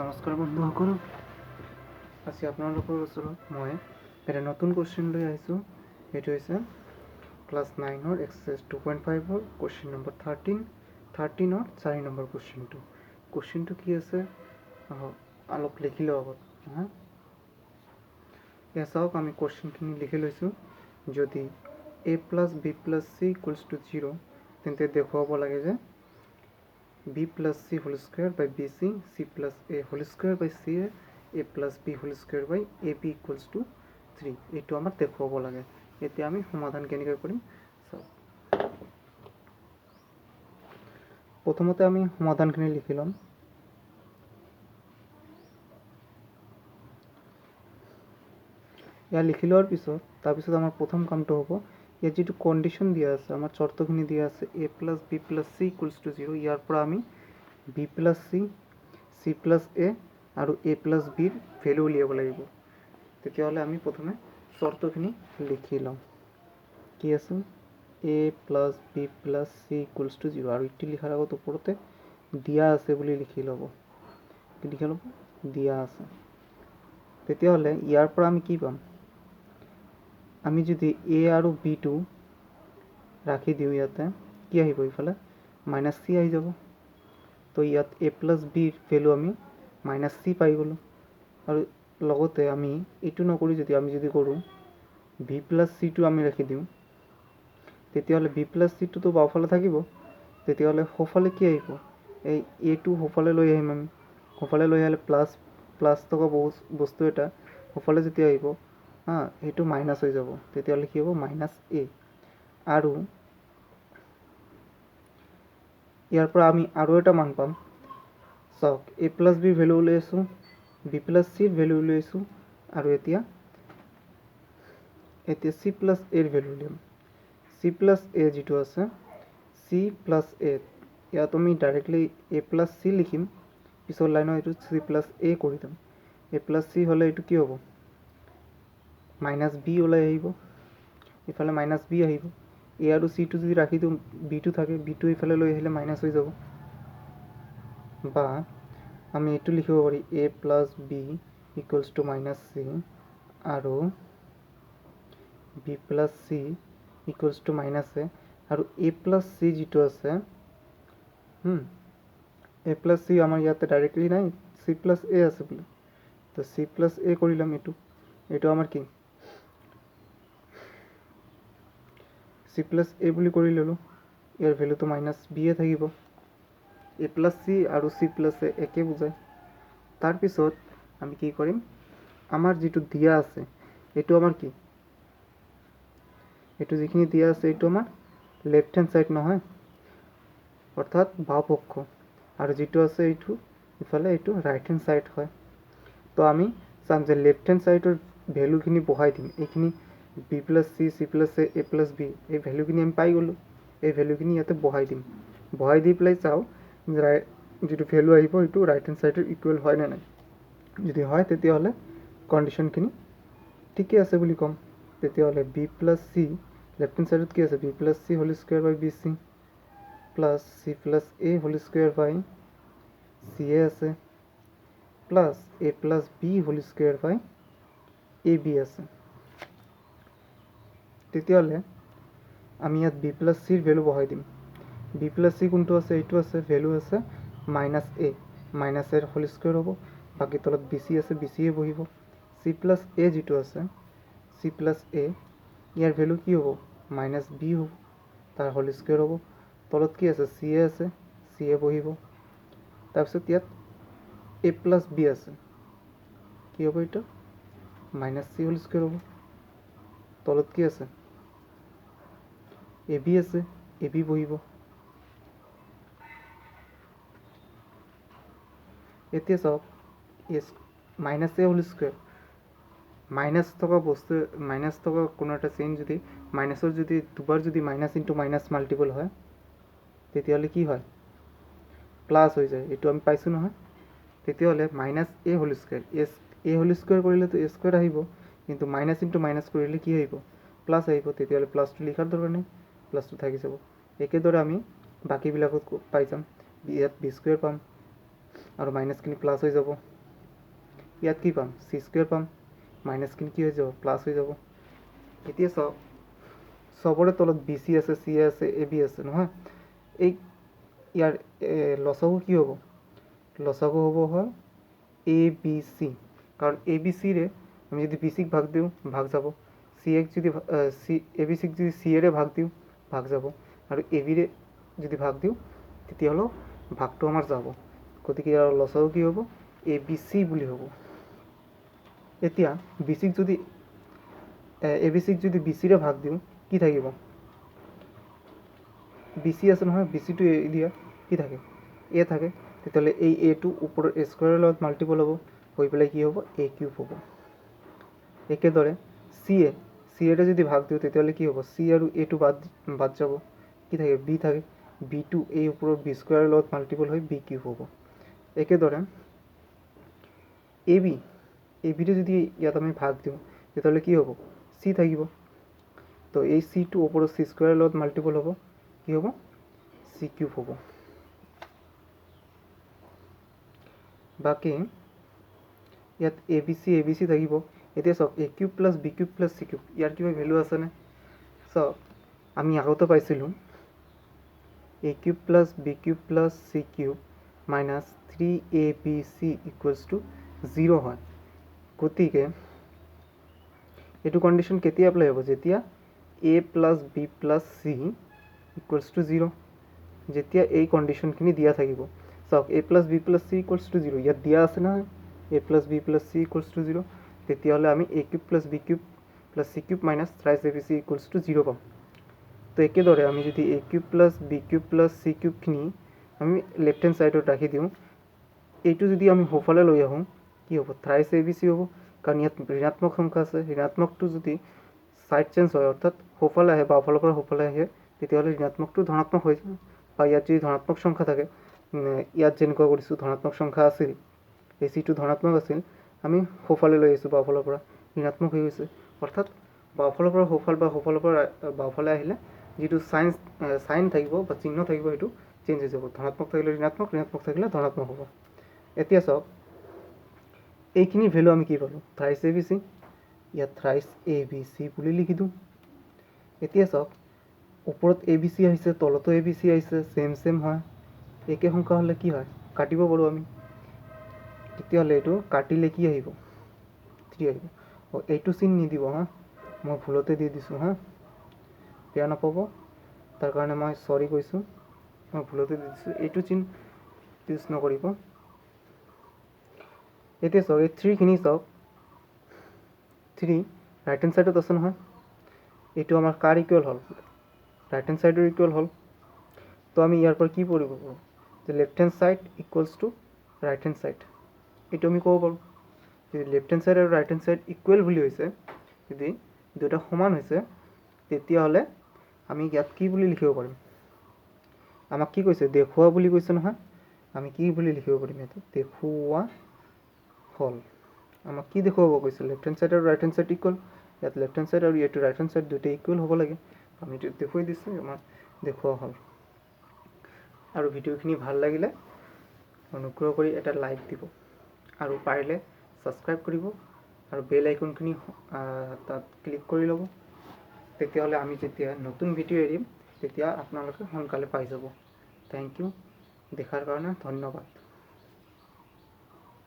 নমস্কাৰ বন্ধুসকল, আজি আপোনালোকৰ ওচৰত মই এটা নতুন কুৱেশ্যন লৈ আহিছোঁ। সেইটো হৈছে ক্লাছ 9ৰ এক্সাৰচাইজ 2.5ৰ কুৱেশ্যন নম্বৰ 13ৰ 4 নম্বৰ কুৱেশ্যনটো। কুৱেশ্যনটো কি আছে অলপ লিখি লওঁ আগত। এয়া চাওক, আমি কুৱেশ্যনখিনি লিখি লৈছোঁ। যদি a + b + c = 0, তেন্তে দেখুৱাব লাগে যে b + c whole square by bc, c + a whole square by ca, a + b whole square by ab = 3। এইটো আমাক দেখুৱাব লাগে। এতিয়া আমি সমাধান কেনেকৈ কৰিম চাওক। প্ৰথমতে আমি সমাধানখিনি লিখি ল'ম। ইয়াত লিখি লোৱাৰ পিছত তাৰপিছত আমাৰ প্ৰথম কামটো হ'ব, ইয়াত যিটো কণ্ডিশ্যন দিয়া আছে, আমাৰ চৰ্তখিনি দিয়া আছে a + b + c = 0, ইয়াৰ পৰা আমি b + c, c + a আৰু a + bৰ ভেলু উলিয়াব লাগিব। তেতিয়াহ'লে আমি প্ৰথমে চৰ্তখিনি লিখি ল'ম। কি আছে? a + b + c = 0, আৰু এইটো লিখাৰ আগত ওপৰতে দিয়া আছে বুলি লিখি ল'ব। কি লিখি ল'ব? দিয়া আছে। তেতিয়াহ'লে ইয়াৰ পৰা আমি কি পাম? আমি যদি a আৰু bটো ৰাখি দিওঁ, ইয়াতে কি আহিব? ইফালে -c আহি যাব। তো ইয়াত a + bৰ ভেলু আমি -c পাই গ'লোঁ। আৰু লগতে আমি এইটো নকৰি যদি আমি কৰোঁ b + cটো আমি ৰাখি দিওঁ, তেতিয়াহ'লে b + cটোতো বাওঁফালে থাকিব। তেতিয়াহ'লে সোঁফালে কি আহিব? এই aটো সোঁফালে লৈ আহিম আমি। সোঁফালে লৈ আহিলে প্লাছ থকা বস্তু এটা সোঁফালে যেতিয়া আহিব, সেইটো মাইনাছ হৈ যাব। তেতিয়াহ'লে কি হ'ব? -a। আৰু ইয়াৰ পৰা আমি আৰু এটা মান পাম। চাওক, a + bৰ ভেলু উলিয়াইছোঁ, b + cৰ ভেলু উলিয়াইছোঁ, আৰু এতিয়া c + aৰ ভেলু উলিয়াম। c + a যিটো আছে, c + a, ইয়াত আমি ডাইৰেক্টলি a + c লিখিম। পিছৰ লাইনত এইটো c + a কৰি দিম। a + c হ'লে এইটো কি হ'ব? -b ওলাই আহিব। ইফালে -b আহিব। a আৰু cটো যদি ৰাখি দিওঁ, bটো থাকে, bটো ইফালে লৈ আহিলে মাইনাছ হৈ যাব। বা আমি এইটো লিখিব পাৰি, a + b = -c, আৰু b + c = -a, আৰু a + c যিটো আছে, a + c আমাৰ ইয়াতে ডাইৰেক্টলি নাই, c + a আছে বোলে। তো c + a কৰি ল'ম। এইটো আমাৰ কি? c + a বুলি কৰি ল'লোঁ। ইয়াৰ ভেলুটো -b থাকিব। a + c আৰু c + a একে বুজায়। তাৰপিছত আমি কি কৰিম? আমাৰ যিটো দিয়া আছে, এইটো আমাৰ কি? এইটো যিখিনি দিয়া আছে, এইটো আমাৰ লেফ্ট হেণ্ড ছাইড নহয়, অৰ্থাৎ বাওঁপক্ষ। আৰু যিটো আছে এইটো ইফালে এইটো ৰাইট হেণ্ড ছাইড হয়। তো আমি চাম যে লেফ্ট হেণ্ড ছাইডৰ ভেলুখিনি বহাই দিম। এইখিনি b + c, c + a, a + b, এই ভেলুখিনি আমি পাই গ'লোঁ। এই ভেলুখিনি ইয়াতে বহাই দিম। বহাই দি পেলাই চাওঁ যিটো ভেলু আহিব, এইটো ৰাইট হেণ্ড ছাইডৰ ইকুৱেল হয় নে নাই। যদি হয়, তেতিয়াহ'লে কণ্ডিশ্যনখিনি ঠিকে আছে বুলি ক'ম। তেতিয়াহ'লে b + c, লেফ্ট হেণ্ড ছাইডত কি আছে? b + c whole square by bc plus c + a whole square by ca আছে, plus a + b whole square by ab আছে। তেতিয়াহ'লে আমি ইয়াত b + cৰ ভেলু বহাই দিম। b + c কোনটো আছে? এইটো আছে। ভেলু আছে -a, -aৰ হোল স্কুৱেৰ হ'ব। বাকী তলত bc আছে, bc বহিব। c + a যিটো আছে, c + a, ইয়াৰ ভেলু কি হ'ব? -b হ'ব, তাৰ হোল স্কুৱেৰ হ'ব। তলত কি আছে? ca আছে, ca বহিব। তাৰপিছত ইয়াত a + b আছে, কি হ'ব? এইটো -c হোল স্কুৱেৰ হ'ব। তলত কি আছে? ab আছে, ab বহিব। এতিয়া চাওক, -a হোল স্কুৱেৰ, মাইনাছ থকা বস্তু, মাইনাছ থকা কোনো এটা চেইন যদি মাইনাছৰ যদি দুবাৰ যদি মাইনাছ ইনটু মাইনাছ মাল্টিপল হয়, তেতিয়াহ'লে কি হয়? প্লাছ হৈ যায়। এইটো আমি পাইছোঁ নহয়। তেতিয়াহ'লে -a whole square, a whole square কৰিলেতো a স্কুৱেৰ আহিব, কিন্তু মাইনাছ ইনটু মাইনাছ কৰিলে কি আহিব? প্লাছ আহিব। তেতিয়াহ'লে প্লাছটো লিখাৰ দৰকাৰ নাই, প্লাছটো থাকি যাব। একেদৰে আমি বাকীবিলাকত পাই যাম। ইয়াত b স্কুৱেৰ পাম, আৰু মাইনাছখিনি প্লাছ হৈ যাব। ইয়াত কি পাম চি স্কুৱেৰ পাম, মাইনাছখিনি কি হৈ যাব প্লাছ হৈ যাব। এতিয়া চাওক চবৰে তলত বি চি আছে, চি এ আছে, এ বি আছে নহয়। এই ইয়াৰ লছগু কি হ'ব, লছগু হ'ব হয় এ বি চি, কাৰণ এ বি চিৰে আমি যদি বি চিক ভাগ দিওঁ ভাগ যাব, চি এক যদি এ বি চিক যদি চি এৰে ভাগ দিওঁ ভাগ যাব, আৰু এ বিৰে যদি ভাগ দিওঁ তেতিয়াহ'লেও ভাগটো আমাৰ যাব। গতিকে ইয়াৰ লছগু কি হ'ব এ বি চি বুলি হ'ব। এতিয়া বি চিক যদি এ বি চিক যদি বি চিৰে ভাগ দিওঁ কি থাকিব, বি চি আছে নহয়, বি চিটো এৰি দিয়া কি থাকে এ থাকে, তেতিয়াহ'লে এই এটো ওপৰৰ এ স্কুৱেৰৰ লগত মাল্টিপল হ'ব, হৈ পেলাই কি হ'ব এ কিউব হ'ব। একেদৰে চি এৰে যদি ভাগ দিওঁ তেতিয়াহ'লে কি হ'ব, চি আৰু এটো বাদ যাব, কি থাকে বি থাকে, বিটো এই ওপৰৰ বি স্কুৱেৰৰ লগত মাল্টিপল হৈ বি কিউব হ'ব। একেদৰে এ বিৰে যদি ইয়াত আমি ভাগ দিওঁ তেতিয়াহ'লে কি হ'ব চি থাকিব, তো এই চিটো ওপৰৰ চি স্কুৱেৰৰ লগত মাল্টিপল হ'ব, কি হ'ব চি কিউব হ'ব। বাকী ইয়াত এ বি চি থাকিব। এতিয়া চাওক A cube plus B cube plus C cube, ইয়াৰ কিবা ভেলু আছেনে, চাওক আমি আগতে পাইছিলোঁ A cube plus B cube plus C cube minus 3ab equals to 0 হয়। গতিকে এইটো কণ্ডিশ্যন কেতিয়া এপ্লাই হ'ব, যেতিয়া A plus B plus C equals to 0, যেতিয়া এই কণ্ডিশ্যনখিনি দিয়া থাকিব। চাওক A plus B plus C equals to 0 ইয়াত দিয়া আছে নহয়, A plus B plus C equals to 0, তেতিয়াহ'লে আমি A cube plus B cube plus C cube minus thrice A B C equals to 0 পাম। তো একেদৰে আমি যদি A cube plus B cube plus C কিউবখিনি আমি লেফ্ট হেণ্ড ছাইডত ৰাখি দিওঁ, এইটো যদি আমি সোঁফালে লৈ আহোঁ কি হ'ব থ্ৰাইছ এ বি চি হ'ব, কাৰণ ইয়াত ঋণাত্মক সংখ্যা আছে, ঋণাত্মকটো যদি ছাইড চেঞ্জ হয় অৰ্থাৎ সোঁফালে আহে বাওঁফালৰ পৰা সোঁফালে আহে তেতিয়াহ'লে ঋণাত্মকটো ধনাত্মক হৈ যায়, বা ইয়াত যদি ধনাত্মক সংখ্যা থাকে, ইয়াত যেনেকুৱা কৰিছোঁ ধনাত্মক সংখ্যা আছিল, এই চিটো ধনাত্মক আছিল, আমি সোঁফালে লৈ আহিছোঁ বাওঁফালৰ পৰা ঋণাত্মক হৈ গৈছে, অৰ্থাৎ বাওঁফালৰ পৰা সোঁফাল বা সোঁফালৰ পৰা বাওঁফালে আহিলে যিটো চাইন থাকিব বা চিহ্ন থাকিব সেইটো চেঞ্জ হৈ যাব, ধনাত্মক থাকিলে ঋণাত্মক, ঋণাত্মক থাকিলে ধনাত্মক হ'ব। এতিয়া চাওক এইখিনি ভেলু আমি কি পালোঁ থ্ৰাইছ এ বি চি, ইয়াত থ্ৰাইছ এ বি চি বুলি লিখি দিওঁ। এতিয়া চাওক ওপৰত এ বি চি আহিছে, তলতো এ বি চি আহিছে, ছেম হয়, একে সংখ্যা হ'লে কি হয় কাটিব পাৰোঁ আমি, তেতিয়াহ'লে এইটো কাটিলে কি আহিব 3 আহিব। এইটো চিন নিদিব হা, মই ভুলতে দি দিছোঁ হা, বেয়া নাপাব, তাৰ কাৰণে মই চৰি কৈছোঁ, মই ভুলতে দি দিছোঁ, এইটো চিন ইউজ নকৰিব। এতিয়া চাওক এই 3খিনি চাওক, 3 ৰাইট হেণ্ড ছাইডত আছে নহয়, এইটো আমাৰ কাৰ ইকুৱেল হ'ল ৰাইট হেণ্ড ছাইডৰ ইকুৱেল হ'ল। তো আমি ইয়াৰ পৰা কি কৰিব পাৰোঁ যে left hand side equals to right hand side, এইটো আমি ক'ব পাৰোঁ। যদি লেফ্ট হেণ্ড ছাইড আৰু ৰাইট হেণ্ড ছাইড ইকুৱেল বুলি হৈছে, যদি দুটা সমান হৈছে, তেতিয়াহ'লে আমি ইয়াত কি বুলি লিখিব পাৰিম, আমাক কি কৈছে দেখুওৱা বুলি কৈছে নহয়, আমি কি বুলি লিখিব পাৰিম ইয়াতে দেখুওৱা হ'ল। আমাক কি দেখুৱাব কৈছে লেফ্ট হেণ্ড ছাইড আৰু ৰাইট হেণ্ড ছাইড ইকুৱেল, ইয়াত লেফ্ট হেণ্ড ছাইড আৰু এইটো ৰাইট হেণ্ড ছাইড দুয়োটা ইকুৱেল হ'ব লাগে, আমি এইটো দেখুৱাই দিছোঁ, আমাক দেখুওৱা হ'ল। আৰু ভিডিঅ'খিনি ভাল লাগিলে অনুগ্ৰহ কৰি এটা লাইক দিব, আৰু পাৰিলে ছাবস্ক্ৰাইব কৰিব, আৰু বেল আইকনখিনি তাত ক্লিক কৰি ল'ব, তেতিয়াহ'লে আমি যেতিয়া নতুন ভিডিঅ' এৰিম তেতিয়া আপোনালোকে সোনকালে পাই যাব। থেংক ইউ, দেখাৰ কাৰণে ধন্যবাদ।